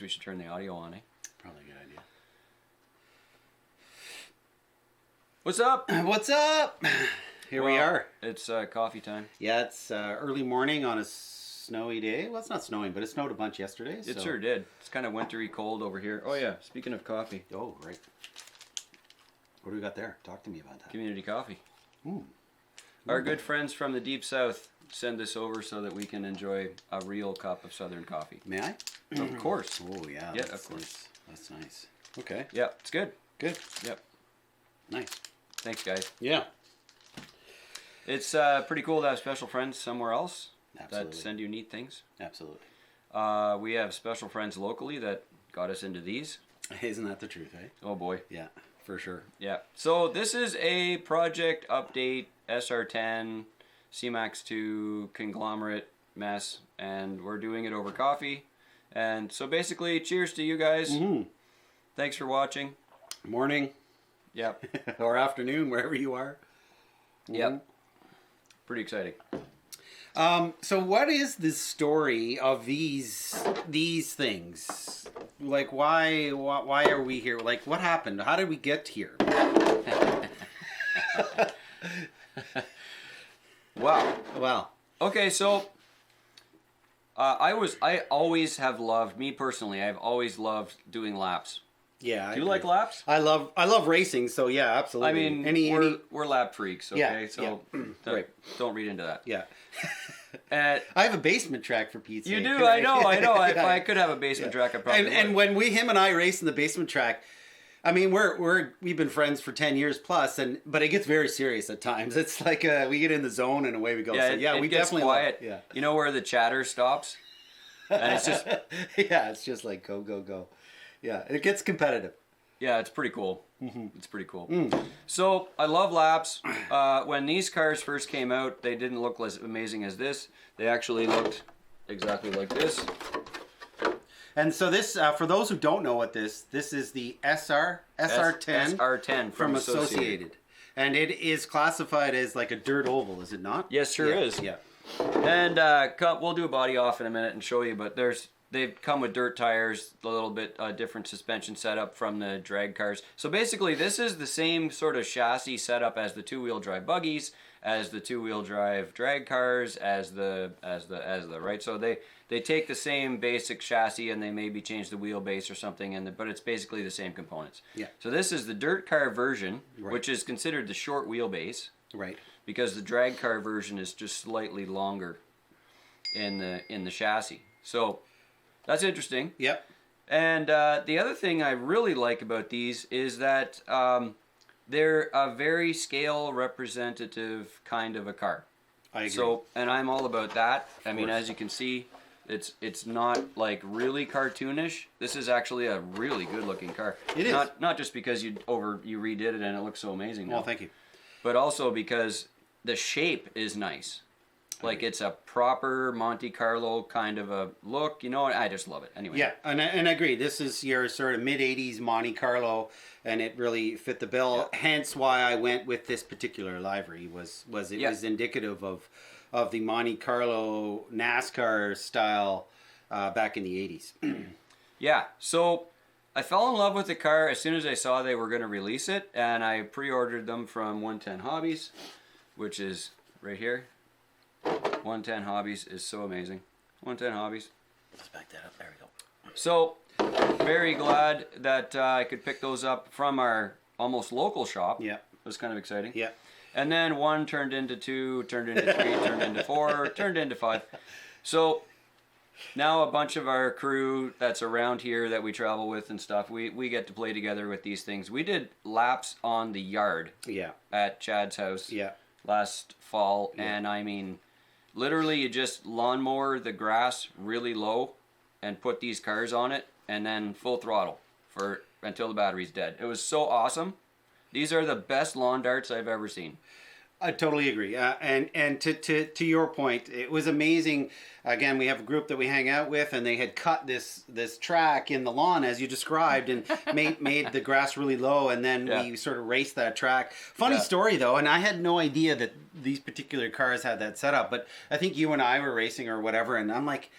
we should turn the audio on, eh? Probably a good idea. What's up? What's up? Here we are. It's coffee time. Yeah, it's early morning on a snowy day. Well, it's not snowing, but it snowed a bunch yesterday. It sure did. It's kind of wintry cold over here. Oh yeah, speaking of coffee. Oh, right. What do we got there? Talk to me about that. Community coffee. Ooh. Our good friends from the Deep South send this over so that we can enjoy a real cup of Southern coffee. May I? Of course. Oh, yeah. Yeah, That's of course. nice. That's nice. Okay. Yeah, it's good. Good. Yep. Nice. Thanks, guys. Yeah. It's pretty cool to have special friends somewhere else Absolutely. that send you neat things. Absolutely. We have special friends locally that got us into these. Isn't that the truth, eh? Oh boy. Yeah, for sure. Yeah. So this is a project update SR10 CMAX2 conglomerate mess, and we're doing it over coffee. And so basically, cheers to you guys. Mm-hmm. Thanks for watching. Morning. Yep. Or afternoon, wherever you are. Yep. Pretty exciting. So what is the story of these things? Like, why are we here? Like, what happened? How did we get here? Wow. Well, Okay, so I always have loved, me personally, I've always loved doing laps. yeah. Do you like laps? I love racing, so yeah, absolutely. I mean, we're lap freaks, okay? Yeah, So right. don't read into that. Yeah. Uh, I have a basement track for Pete's you sake. do, I know. If Yeah. I could have a basement track, I probably And would. when him and I race in the basement track, I mean, we've been friends for 10 years plus, but it gets very serious at times. It's like we get in the zone and away we go. Yeah, So, it we gets definitely quiet. Yeah. You know where the chatter stops? And it's just, Yeah, it's just like go, go, go. Yeah, it gets competitive. yeah, it's pretty cool. Mm-hmm. It's pretty cool. So I love laps. When these cars first came out, they didn't look as amazing as this. They actually looked exactly like this. And so this, for those who don't know what this is the SR10 SR10 from Associated. And it is classified as like a dirt oval, is it not? Yes, sure Yeah, is. Yeah. And we'll do a body off in a minute and show you, but they've come with dirt tires, a little bit different suspension setup from the drag cars. So basically, this is the same sort of chassis setup as the two-wheel drive buggies, as the two-wheel drive drag cars, as the right. So they take the same basic chassis and they maybe change the wheelbase or something, but it's basically the same components. Yeah. So this is the dirt car version, Right. which is considered the short wheelbase, Right. because the drag car version is just slightly longer in the chassis. So that's interesting. Yep. And the other thing I really like about these is that they're a very scale representative kind of a car. I agree. So, and I'm all about that. I mean, course. as you can see, it's not like really cartoonish. This is actually a really good looking car. It is. Not just because you redid it and it looks so amazing now. Well, thank you. But also because the shape is nice. Like it's a proper Monte Carlo kind of a look. You know what? I just love it. Anyway. Yeah, and I agree. This is your sort of mid-'80s Monte Carlo, and it really fit the bill. Yeah. Hence why I went with this particular livery. Was indicative of the Monte Carlo NASCAR style back in the 80s. Yeah. So I fell in love with the car as soon as I saw they were going to release it, and I pre-ordered them from 110 Hobbies, which is right here. 110 Hobbies is so amazing. 110 Hobbies. Let's back that up. There we go. So, very glad that I could pick those up from our almost local shop. Yeah. It was kind of exciting. Yeah. And then 1 turned into 2, turned into 3, turned into 4, turned into 5. So, now a bunch of our crew that's around here that we travel with and stuff, we get to play together with these things. We did laps on the yard Yeah. at Chad's house Yeah. last fall, Yeah. and I mean, literally you just lawnmower the grass really low and put these cars on it and then full throttle until the battery's dead. It was so awesome. These are the best lawn darts I've ever seen. I totally agree. And to your point, it was amazing. Again, we have a group that we hang out with, and they had cut this track in the lawn as you described, and made the grass really low, and then we sort of raced that track. Funny story though, and I had no idea that these particular cars had that setup, but I think you and I were racing or whatever, and I'm like,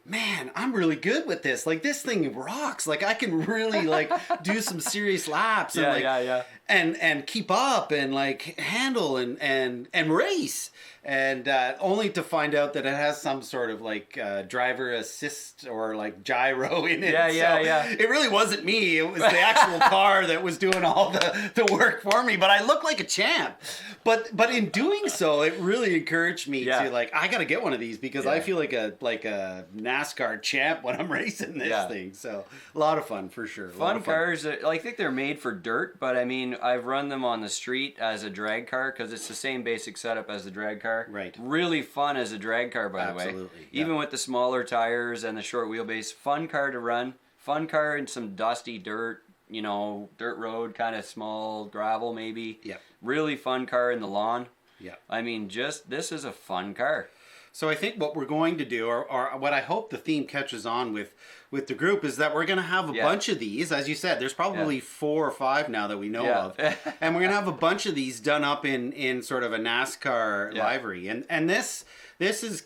man, I'm really good with this. Like, this thing rocks. Like, I can really like do some serious laps and and keep up and like handle and race. And only to find out that it has some sort of like driver assist or like gyro in it. It really wasn't me. It was the actual car that was doing all the work for me. But I looked like a champ. But in doing so, it really encouraged me to like, I got to get one of these because I feel like a NASCAR champ when I'm racing this thing. So a lot of fun for sure. Fun cars. I think they're made for dirt, but I mean, I've run them on the street as a drag car because it's the same basic setup as the drag car. Right. Really fun as a drag car, by the way. Absolutely. Even with the smaller tires and the short wheelbase. Fun car to run. Fun car in some dusty dirt, you know, dirt road, kind of small gravel maybe. Yeah. Really fun car in the lawn. Yeah. I mean, this is a fun car. So I think what we're going to do, or what I hope the theme catches on with the group, is that we're going to have a bunch of these. As you said, there's probably 4 or 5 now that we know of. And we're going to have a bunch of these done up in sort of a NASCAR livery. And this is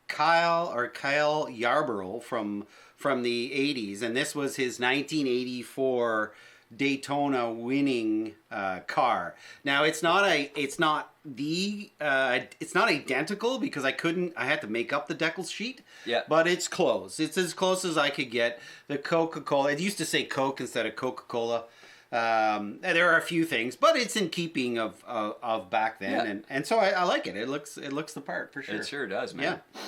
Kyle Yarborough from the 80s. And this was his 1984 Daytona winning car. Now it's not identical because I had to make up the decal sheet. Yeah. But it's close. It's as close as I could get. The Coca-Cola, it used to say Coke instead of Coca-Cola. There are a few things, but it's in keeping of back then, and so I like it. It looks the part for sure. It sure does, man. Yeah.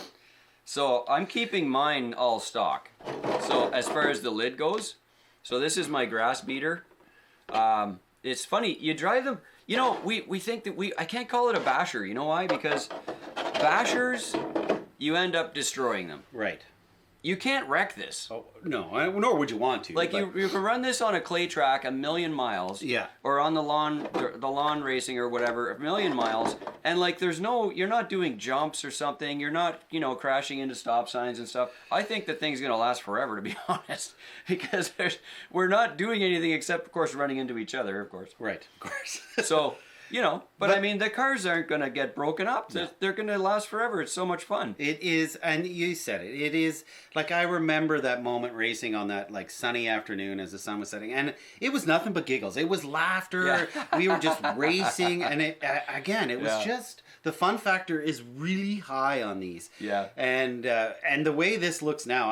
So I'm keeping mine all stock. So as far as the lid goes, so this is my grass beater. It's funny, you drive them, you know, we think that I can't call it a basher. You know why? Because bashers, you end up destroying them. Right. You can't wreck this. Oh, no, nor would you want to. Like you can run this on a clay track 1,000,000 miles. Yeah. Or on the lawn racing or whatever, 1,000,000 miles. And like you're not doing jumps or something. You're not, crashing into stop signs and stuff. I think the thing's going to last forever, to be honest. Because we're not doing anything except, of course, running into each other, of course. Right, of course. So... but I mean, the cars aren't going to get broken up. No. They're going to last forever. It's so much fun. It is, and you said it. It is, like, I remember that moment racing on that, like, sunny afternoon as the sun was setting. And it was nothing but giggles. It was laughter. Yeah. We were just racing. And, it was just, the fun factor is really high on these. Yeah. And the way this looks now,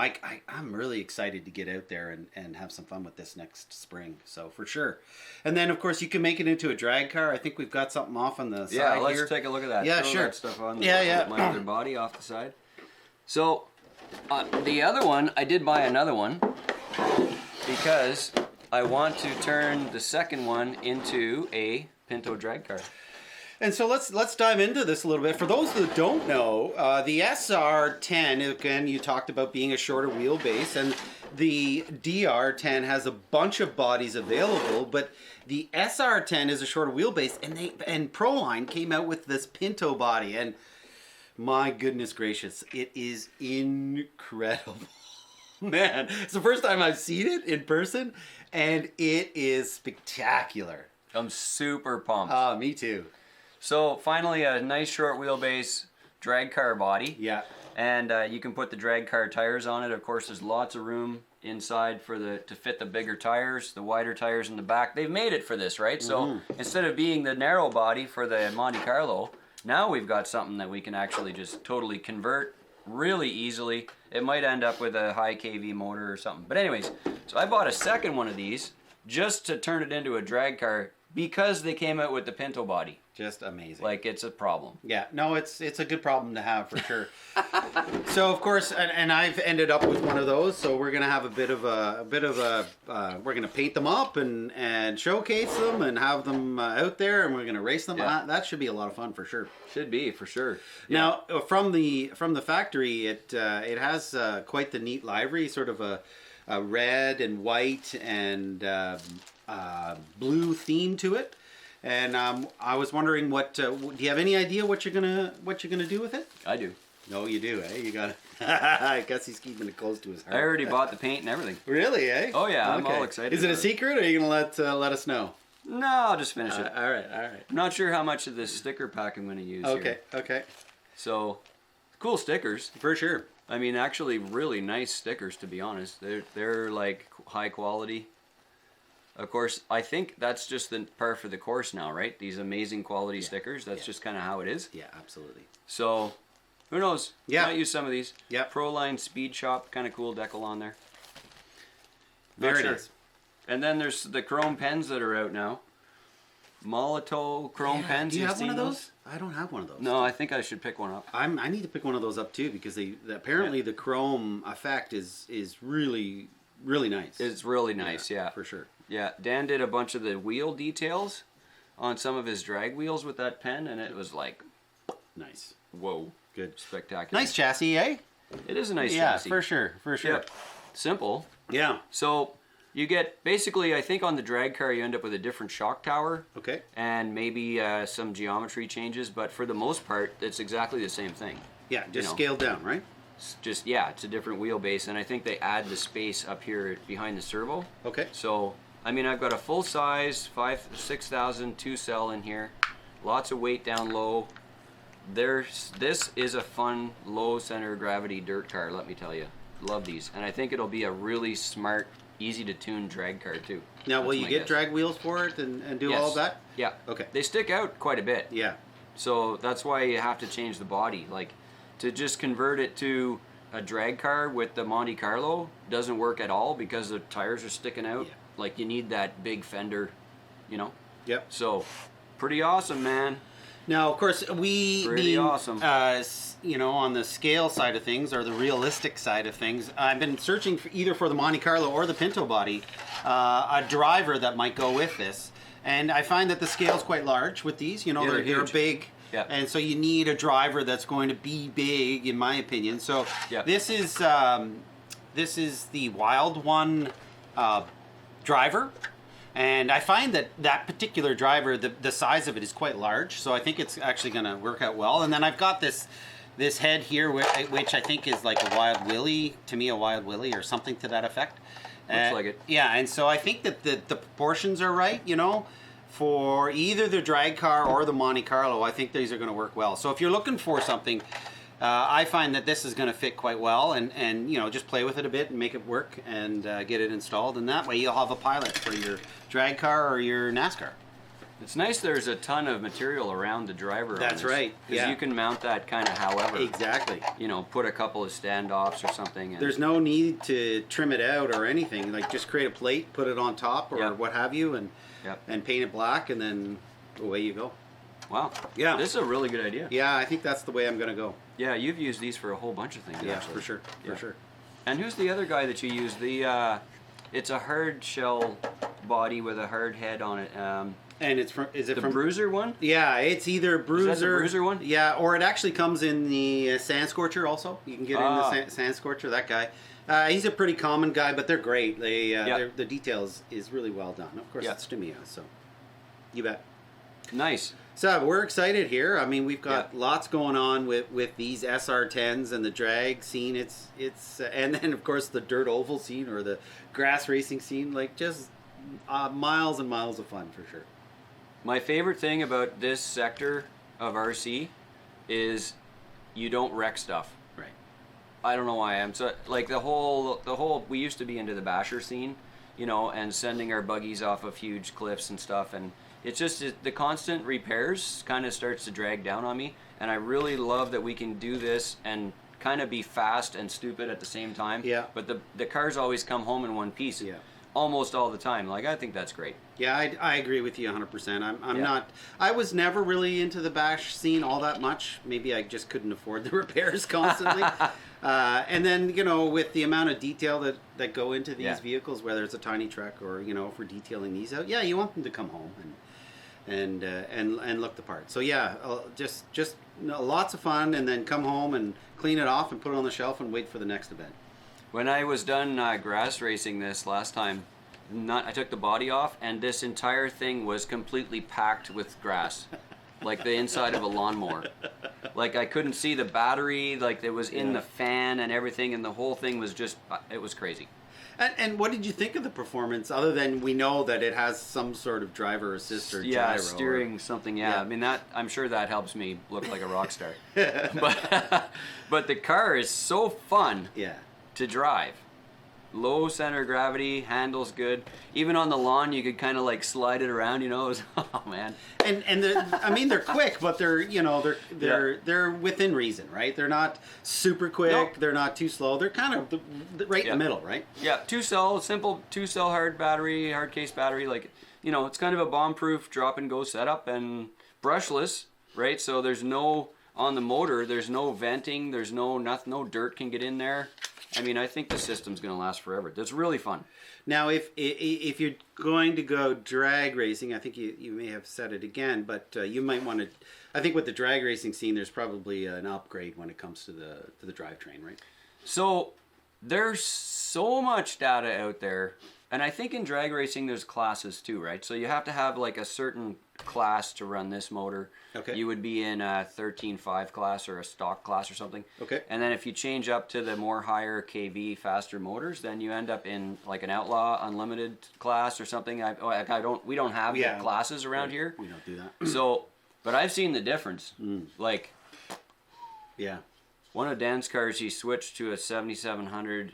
I'm really excited to get out there and have some fun with this next spring. So, for sure. And then, of course, you can make it into a drag car. I think we've got something off on the side here. Yeah, let's take a look at that. Yeah, Throw sure. That stuff on my other body off the side. So, the other one, I did buy another one because I want to turn the second one into a Pinto drag car. And so let's dive into this a little bit. For those that don't know, the SR10, again, you talked about being a shorter wheelbase, and the DR10 has a bunch of bodies available, but the SR10 is a shorter wheelbase, and Proline came out with this Pinto body, and my goodness gracious, it is incredible. Man, it's the first time I've seen it in person, and it is spectacular. I'm super pumped. Me too. So finally, a nice short wheelbase drag car body. Yeah. And you can put the drag car tires on it. Of course, there's lots of room inside to fit the bigger tires, the wider tires in the back. They've made it for this, right? So instead of being the narrow body for the Monte Carlo, now we've got something that we can actually just totally convert really easily. It might end up with a high KV motor or something. But anyways, so I bought a second one of these just to turn it into a drag car because they came out with the Pinto body. Just amazing. Like, it's a problem. Yeah, no, it's a good problem to have for sure. So of course, and I've ended up with one of those. So we're gonna have a bit of a we're gonna paint them up and showcase them and have them out there, and we're gonna race them. Yeah. That should be a lot of fun for sure. Should be for sure. Yeah. Now from the factory, it has quite the neat livery, sort of a red and white and blue theme to it. And I was wondering, do you have any idea what you're gonna do with it? I do. No, you do, eh? You got. I guess he's keeping it close to his heart. I already bought the paint and everything. Really, eh? Oh yeah, I'm all excited. Is it a secret, or are you gonna let us know? No, I'll just finish it. All right. I'm not sure how much of this sticker pack I'm gonna use. Okay. So, cool stickers for sure. I mean, actually, really nice stickers, to be honest. They're like high quality. Of course, I think that's just the par for the course now, right? These amazing quality stickers. That's just kind of how it is. Yeah, absolutely. So, who knows? Yeah. Might use some of these. Yeah. Proline Speed Shop, kind of cool decal on there. Very nice. And then there's the chrome pens that are out now. Molotov chrome pens. Do you have one of seen those? I don't have one of those. No, I think I should pick one up. I need to pick one of those up too, because apparently the chrome effect is really nice. It's really nice, yeah. For sure. Yeah, Dan did a bunch of the wheel details on some of his drag wheels with that pen, and it was like, nice. whoa. Good. Spectacular. Nice chassis, eh? It is a nice chassis. Yeah, for sure. Yeah. Simple. Yeah. So you get, basically, I think on the drag car you end up with a different shock tower. Okay. And maybe some geometry changes, but for the most part, it's exactly the same thing. Yeah, just scaled down, right? It's just, yeah, it's a different wheelbase, and I think they add the space up here behind the servo. Okay. So, I mean, I've got a full size 6,000 2-cell in here, lots of weight down low. This is a fun low center of gravity dirt car, let me tell you. Love these, and I think it'll be a really smart, easy to tune drag car too. Now, will you get drag wheels for it and do all of that? Yeah. Okay. They stick out quite a bit. Yeah. So that's why you have to change the body. Like, to just convert it to a drag car with the Monte Carlo doesn't work at all because the tires are sticking out. Yeah. Like, you need that big fender, you know? Yep. So, pretty awesome, man. Now, of course, Pretty awesome. You know, on the scale side of things, or the realistic side of things, I've been searching for either for the Monte Carlo or the Pinto body, a driver that might go with this. And I find that the scale's quite large with these. You know, Yeah, they're huge. big. Yeah. And so you need a driver that's going to be big, in my opinion. So Yeah. this is the Wild One driver. And I find that particular driver, the size of it is quite large. So I think it's actually going to work out well. And then I've got this head here, which I think is like a Wild Willie, to me a Wild Willie or something to that effect. Looks like it. Yeah, and so I think that the proportions are right, you know, for either the drag car or the Monte Carlo. I think these are going to work well. So if you're looking for something, I find that this is going to fit quite well, and you know, just play with it a bit and make it work and get it installed, and that way you'll have a pilot for your drag car or your NASCAR. It's nice there's a ton of material around the driver. That's right. Because you can mount that kind of however. Exactly. You know, put a couple of standoffs or something. And there's no need to trim it out or anything. Like, just create a plate, put it on top or what have you, and paint it black, and then away you go. Wow. Yeah. This is a really good idea. Yeah, I think that's the way I'm going to go. Yeah, you've used these for a whole bunch of things. Yeah, actually. for sure. Yeah. For sure. And who's the other guy that you use? It's a hard shell body with a hard head on it. And it's from, is it the from Bruiser one? Yeah, it's either Bruiser. Is that the Bruiser one? Yeah, or it actually comes in the Sand Scorcher also. You can get it in the Sand Scorcher, that guy. He's a pretty common guy, but they're great. The details is really well done. Of course, it's Stumia, so you bet. Nice. So we're excited here. I mean, we've got lots going on with these SR10s and the drag scene. It's and then of course the dirt oval scene or the grass racing scene. Like, just miles and miles of fun for sure. My favorite thing about this sector of RC is you don't wreck stuff. Right. I don't know why. I'm so, like, the whole we used to be into the basher scene, you know, and sending our buggies off of huge cliffs and stuff, and it's just the constant repairs kind of starts to drag down on me, and I really love that we can do this and kind of be fast and stupid at the same time. Yeah. But the cars always come home in one piece. Yeah. Almost all the time. Like, I think that's great. Yeah, I agree with you 100%. I'm not. I was never really into the bash scene all that much. Maybe I just couldn't afford the repairs constantly. And then, you know, with the amount of detail that go into these vehicles, whether it's a tiny truck or, you know, if we're detailing these out, you want them to come home and look the part. So yeah, just lots of fun, and then come home and clean it off and put it on the shelf and wait for the next event. When I was done grass racing this last time, I took the body off, and this entire thing was completely packed with grass, like the inside of a lawnmower. Like, I couldn't see the battery, like it was in the fan and everything, and the whole thing was just, it was crazy. And what did you think of the performance, other than we know that it has some sort of driver assist or gyro? Steering something. Yeah, I mean I'm sure that helps me look like a rock star. but the car is so fun. Yeah. To drive. Low center of gravity, handles good. Even on the lawn, you could kind of like slide it around. You know, it was, oh man. And I mean they're quick, but they're they're within reason, right? They're not super quick. Nope. They're not too slow. They're kind of right in the middle, right? Yeah, simple 2-cell hard case battery. Like, you know, it's kind of a bomb-proof drop and go setup and brushless, right? So there's no on the motor. There's no venting. There's no dirt can get in there. I mean, I think the system's going to last forever. That's really fun. Now, if you're going to go drag racing, I think you may have said it again, but you might want to. I think with the drag racing scene, there's probably an upgrade when it comes to the drivetrain, right? So there's so much data out there, and I think in drag racing there's classes too, right? So you have to have like a certain class to run this motor. Okay. You would be in a 13.5 class or a stock class or something. Okay. And then if you change up to the more higher kV, faster motors, then you end up in like an Outlaw Unlimited class or something. We don't have the classes around here. We don't do that. So, but I've seen the difference. Like, yeah. One of Dan's cars, he switched to a 7700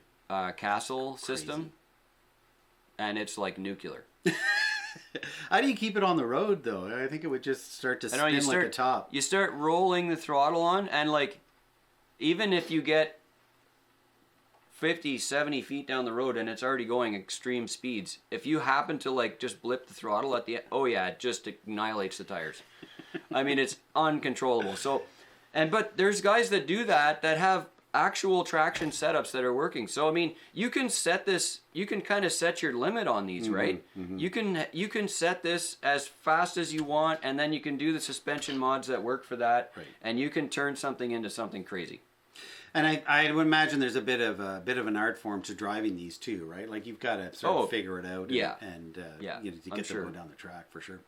Castle system, and it's like nuclear. How do you keep it on the road, though? I think it would just start to spin like a top. You start rolling the throttle on, and like, even if you get 50, 70 feet down the road and it's already going extreme speeds, if you happen to like just blip the throttle at the end, oh yeah, it just annihilates the tires. I mean, it's uncontrollable. So, but there's guys that do that have actual traction setups that are working. So I mean, you can set this, you can kind of set your limit on these, right? You can set this as fast as you want, and then you can do the suspension mods that work for that, and you can turn something into something crazy. And I would imagine there's a bit of an art form to driving these too, right? Like you've got to sort of figure it out, and to get them down the track for sure.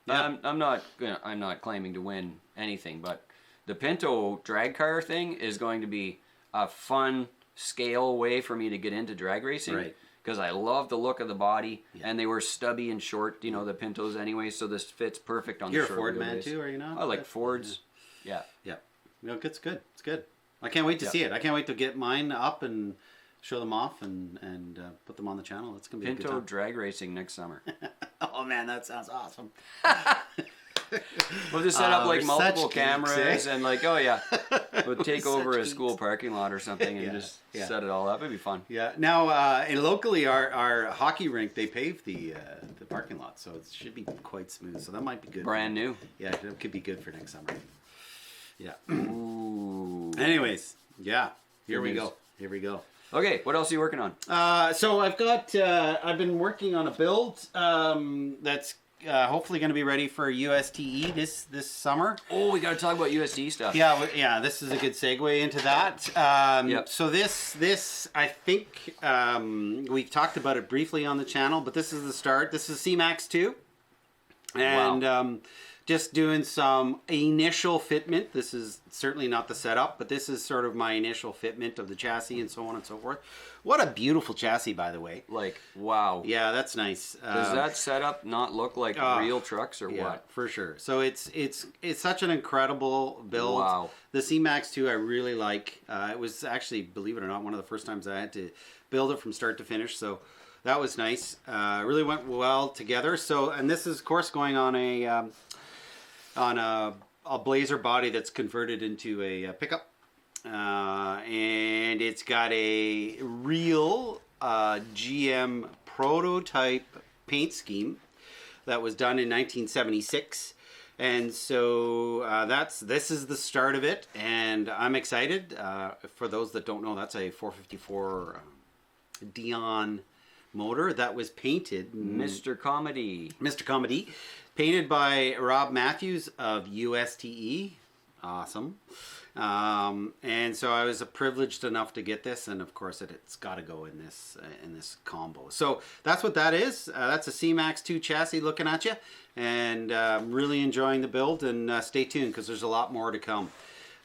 I'm not claiming to win anything, but the Pinto drag car thing is going to be a fun scale way for me to get into drag racing, right? Because I love the look of the body, and they were stubby and short, you know, the Pintos anyway. So this fits perfect on the short wheelbase. You're a Ford man too, are you not? I like Fords. Yeah. No, it's good. It's good. I can't wait to see it. I can't wait to get mine up and show them off and put them on the channel. It's gonna be Pinto a good time. drag racing next summer. Oh man, that sounds awesome. We'll just set up like multiple cameras and like, we'll take over a school parking lot or something and just set it all up. It'd be fun. Yeah. Now, and locally, our hockey rink, they paved the parking lot, so it should be quite smooth. So that might be good. Brand new. Yeah, it could be good for next summer. Yeah. Ooh. Anyways, here we news. go. Okay, what else are you working on? So I've been working on a build that's hopefully going to be ready for USDE this summer. Oh, we got to talk about USDE stuff. Yeah. This is a good segue into that. So this I think we talked about it briefly on the channel, but this is the start. This is CMAX2, and just doing some initial fitment. This is certainly not the setup, but this is sort of my initial fitment of the chassis and so on and so forth. What a beautiful chassis, by the way. Like, wow. Yeah, that's nice. Does that setup not look like real trucks or what? For sure. So it's such an incredible build. Wow. The CMAX2 I really like. It was actually, believe it or not, one of the first times I had to build it from start to finish. So that was nice. Really went well together. So, and this is, of course, going on a Blazer body that's converted into a pickup. And it's got a real GM prototype paint scheme that was done in 1976, and so this is the start of it, and I'm excited. For those that don't know, that's a 454 Dion motor that was painted Mr. Comedy, painted by Rob Matthews of USDE. Awesome. And so I was privileged enough to get this, and of course it's got to go in this combo. So that's what that is. That's a CMAX2 chassis looking at you, and really enjoying the build. And stay tuned because there's a lot more to come.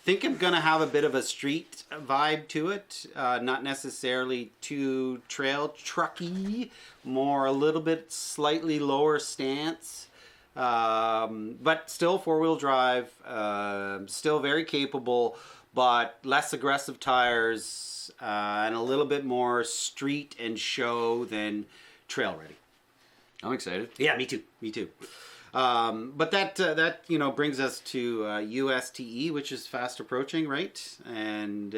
think I'm gonna have a bit of a street vibe to it, not necessarily too trail trucky, more a little bit slightly lower stance, but still 4-wheel drive, still very capable, but less aggressive tires, and a little bit more street and show than trail ready. I'm excited. Yeah, me too. Me too. But that brings us to USDE, which is fast approaching, right? And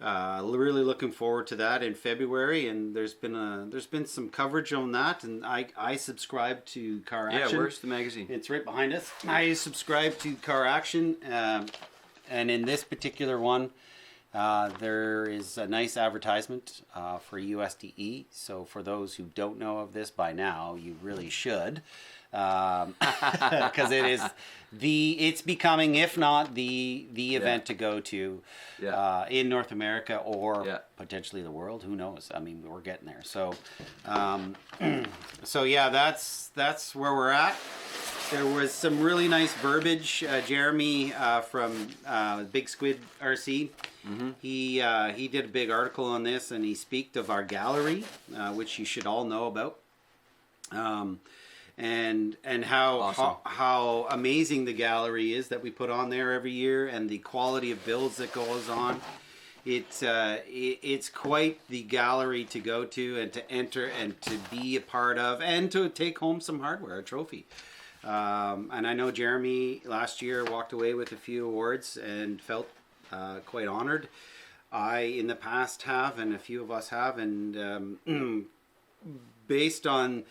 really looking forward to that in February. And there's been some coverage on that, and I subscribe to Car Action. Yeah, where's the magazine? It's right behind us. I subscribe to Car Action, and in this particular one, there is a nice advertisement for USDE. So for those who don't know of this by now, you really should, because it's becoming, if not the event to go to in North America or potentially the world. Who knows? I mean, we're getting there. So so yeah, that's where we're at. There was some really nice verbiage. Jeremy from Big Squid RC, he did a big article on this, and he speaked of our gallery, which you should all know about, and how awesome. how amazing the gallery is that we put on there every year, and the quality of builds that goes on. It's quite the gallery to go to and to enter and to be a part of, and to take home some hardware, a trophy. And I know Jeremy last year walked away with a few awards and felt quite honored. I, in the past, have, and a few of us have, and based on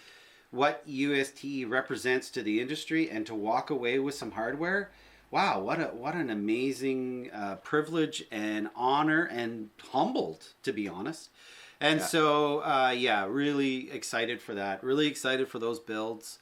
what USDE represents to the industry, and to walk away with some hardware, wow, what an amazing privilege and honor, and humbled, to be honest. And so, really excited for that. Really excited for those builds.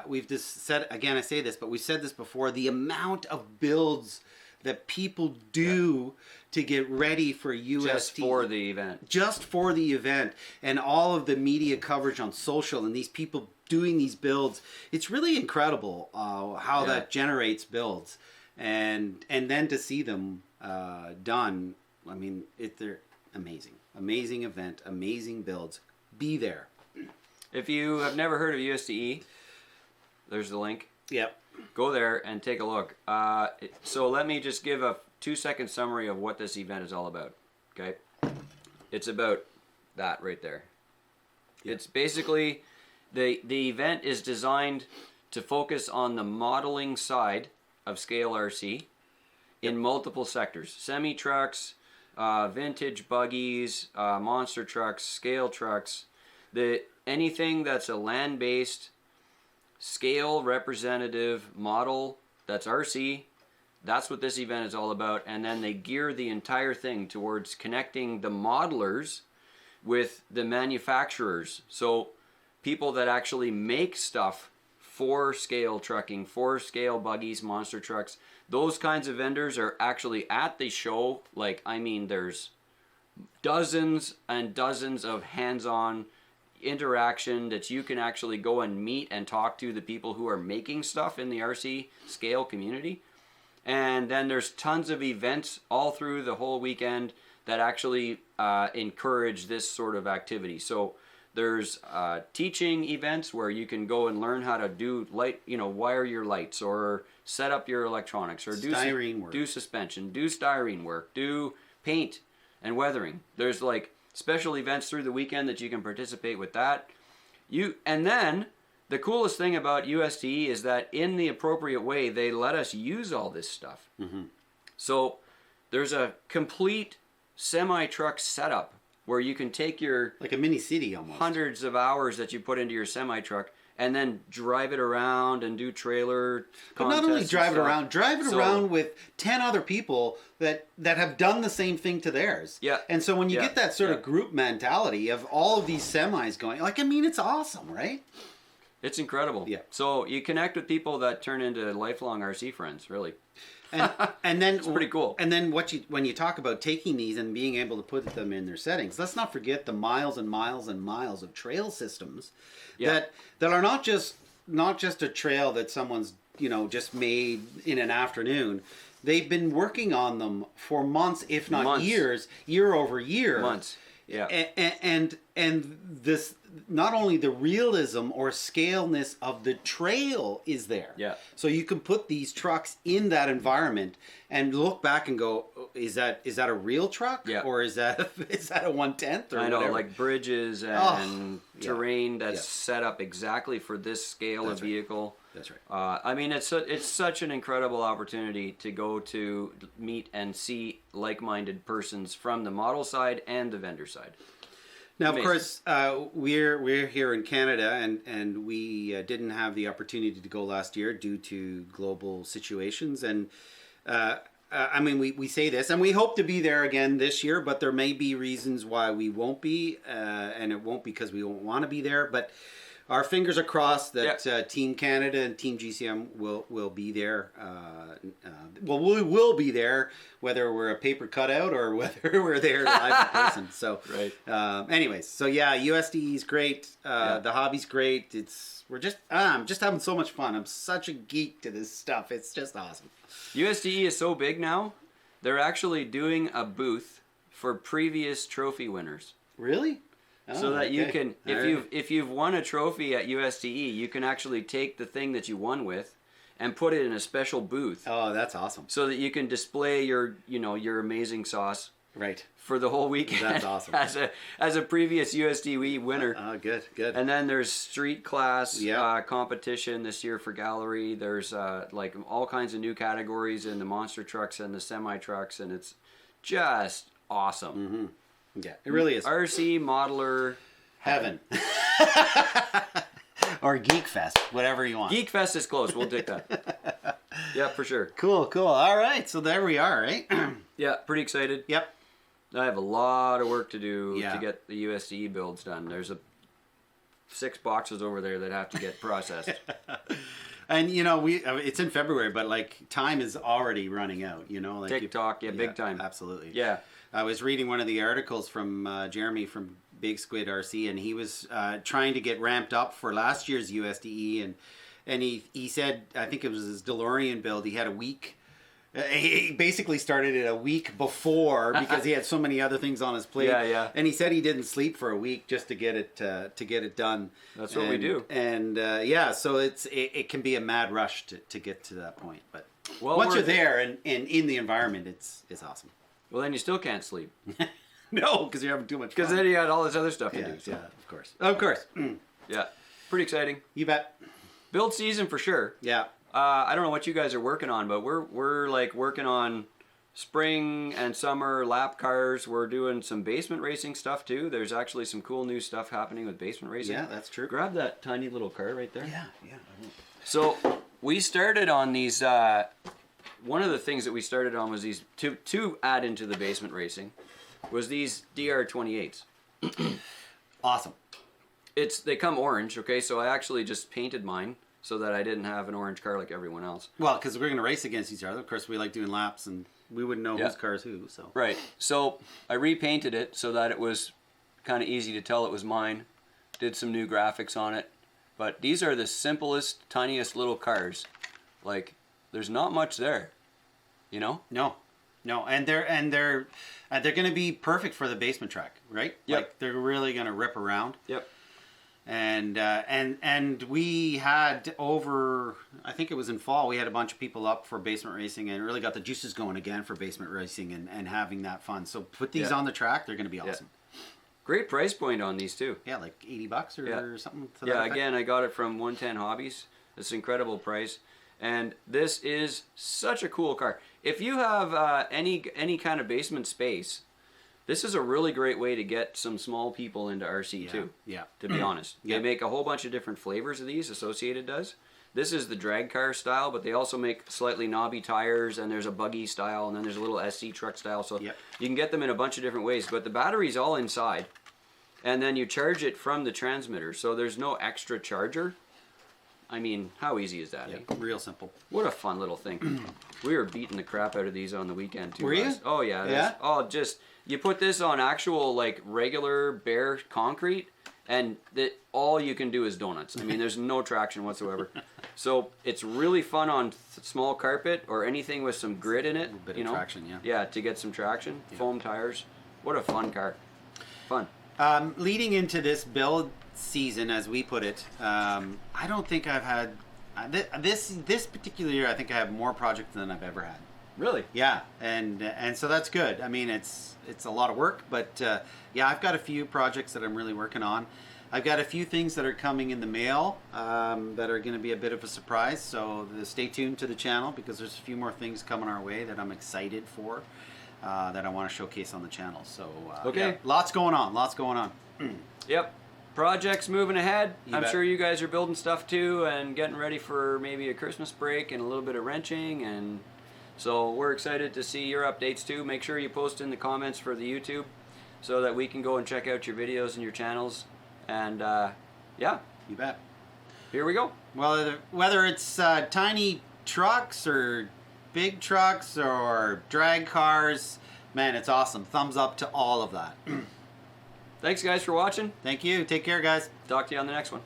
We've just said, again, I say this, but we've said this before, the amount of builds that people do to get ready for USDE. Just for the event. Just for the event. And all of the media coverage on social, and these people doing these builds. It's really incredible how that generates builds. And then to see them done, I mean, they're amazing. Amazing event, amazing builds. Be there. If you have never heard of USDE, there's the link. Yep. Go there and take a look. So let me just give a 2-second summary of what this event is all about. Okay? It's about that right there. Yep. It's basically, the event is designed to focus on the modeling side of scale RC in multiple sectors. Semi-trucks, vintage buggies, monster trucks, scale trucks. Anything that's a land-based scale representative model that's RC, that's what this event is all about. And then they gear the entire thing towards connecting the modelers with the manufacturers. So people that actually make stuff for scale trucking, for scale buggies, monster trucks, those kinds of vendors are actually at the show. Like, I mean, there's dozens and dozens of hands-on interaction that you can actually go and meet and talk to the people who are making stuff in the RC scale community. And then there's tons of events all through the whole weekend that actually encourage this sort of activity. So there's teaching events where you can go and learn how to do wire your lights, or set up your electronics, or do suspension, do styrene work, do paint and weathering. There's like special events through the weekend that you can participate with that. And then the coolest thing about USDE is that in the appropriate way, they let us use all this stuff. Mm-hmm. So there's a complete semi-truck setup where you can take your... like a mini city almost. Hundreds of hours that you put into your semi-truck and then drive it around and do trailer But not only drive it around with 10 other people that have done the same thing to theirs. Yeah. And so when you get that sort of group mentality of all of these semis going, like, I mean, it's awesome, right? It's incredible. Yeah. So you connect with people that turn into lifelong RC friends, really. And then it's pretty cool. And then when you talk about taking these and being able to put them in their settings, let's not forget the miles and miles and miles of trail systems that are not just a trail that someone's just made in an afternoon. They've been working on them for months, if not years, year over year. Months. Yeah. And this, not only the realism or scaleness of the trail is there. Yeah. So you can put these trucks in that environment and look back and go, is that a real truck? Yeah. Or is that a 1/10 or I know, whatever? like bridges and terrain that's set up exactly for this scale of vehicle. That's right. I mean, it's such an incredible opportunity to go to meet and see like-minded persons from the model side and the vendor side. Now, of course, we're here in Canada, and we didn't have the opportunity to go last year due to global situations. And I mean, we say this, and we hope to be there again this year, but there may be reasons why we won't be, and it won't because we won't want to be there. But our fingers are crossed that Team Canada and Team GCM will be there. Well, we will be there, whether we're a paper cutout or whether we're there live in person. So, anyways, so yeah, USDE is great. The hobby's great. I'm just having so much fun. I'm such a geek to this stuff. It's just awesome. USDE is so big now, they're actually doing a booth for previous trophy winners. Really? So that you can, if you've won a trophy at USDE, you can actually take the thing that you won with and put it in a special booth. Oh, that's awesome. So that you can display your amazing sauce. Right. For the whole weekend. That's awesome. as a previous USDE winner. Oh, good. And then there's street class competition this year for gallery. There's like all kinds of new categories in the monster trucks and the semi trucks, and it's just awesome. Mm-hmm. Yeah, it really is. RC modeler heaven. Or Geek Fest, whatever you want. Geek Fest is close. We'll take that. Yeah, for sure. Cool. All right, so there we are, right? Yeah, pretty excited. Yep. I have a lot of work to do to get the USDE builds done. There's 6 boxes over there that have to get processed. And it's in February, but like time is already running out. Like TikTok, big time. Absolutely. Yeah. I was reading one of the articles from Jeremy from Big Squid RC, and he was trying to get ramped up for last year's USDE, and he said, I think it was his DeLorean build, he had a week. He basically started it a week before because he had so many other things on his plate. Yeah. And he said he didn't sleep for a week just to get it done. That's what we do. And so it can be a mad rush to get to that point. But once you're there and in the environment, it's awesome. Well, then you still can't sleep. No, because you're having too much fun. Because then you got all this other stuff to do. So. Yeah, of course. Yeah, pretty exciting. You bet. Build season for sure. Yeah. I don't know what you guys are working on, but we're like working on spring and summer lap cars. We're doing some basement racing stuff too. There's actually some cool new stuff happening with basement racing. Yeah, that's true. Grab that tiny little car right there. Yeah. So we started on these. One of the things that we started on was these to add into the basement racing was these DR28s. Awesome. They come orange, okay? So I actually just painted mine so that I didn't have an orange car like everyone else. Well, because we're going to race against each other. Of course, we like doing laps, and we wouldn't know whose car is who. So right. So I repainted it so that it was kind of easy to tell it was mine. Did some new graphics on it. But these are the simplest, tiniest little cars. Like, there's not much there, No, and they're going to be perfect for the basement track, right? Yep. Like they're really going to rip around. Yep. And we had over, I think it was in fall, we had a bunch of people up for basement racing and really got the juices going again for basement racing and having that fun. So put these on the track; they're going to be awesome. Yeah. Great price point on these too. Yeah, like $80 or something. To that yeah, effect. again, I got it from 110 Hobbies. It's an incredible price. And this is such a cool car. If you have any kind of basement space, this is a really great way to get some small people into RC too. Yeah. To be honest. They make a whole bunch of different flavors of these, Associated does. This is the drag car style, but they also make slightly knobby tires, and there's a buggy style, and then there's a little SC truck style. So you can get them in a bunch of different ways. But the battery's all inside, and then you charge it from the transmitter. So there's no extra charger. I mean, how easy is that? Yeah, eh? real simple. What a fun little thing. We were beating the crap out of these on the weekend too. Were you? Oh yeah. Yeah? Oh, just you put this on actual like regular bare concrete, and all you can do is donuts. I mean, there's no traction whatsoever. So it's really fun on small carpet or anything with some grit in it. A bit of traction, yeah. Yeah, to get some traction. Yeah. Foam tires. What a fun car. Fun. Leading into this build season, as we put it, I don't think I've had this particular year. I think I have more projects than I've ever had. Really? Yeah, and so that's good. I mean, it's a lot of work, but yeah, I've got a few projects that I'm really working on. I've got a few things that are coming in the mail that are going to be a bit of a surprise. So stay tuned to the channel because there's a few more things coming our way that I'm excited for that I want to showcase on the channel. So okay, yeah, lots going on. Lots going on. Yep. Projects moving ahead. I'm bet. sure you guys are building stuff too and getting ready for maybe a Christmas break and a little bit of wrenching, and so we're excited to see your updates too. Make sure you post in the comments for the YouTube so that we can go and check out your videos and your channels. And yeah, You bet. here we go. Well, whether it's tiny trucks or big trucks or drag cars, man, it's awesome. Thumbs up to all of that. Thanks guys for watching. Thank you. Take care, guys. Talk to you on the next one.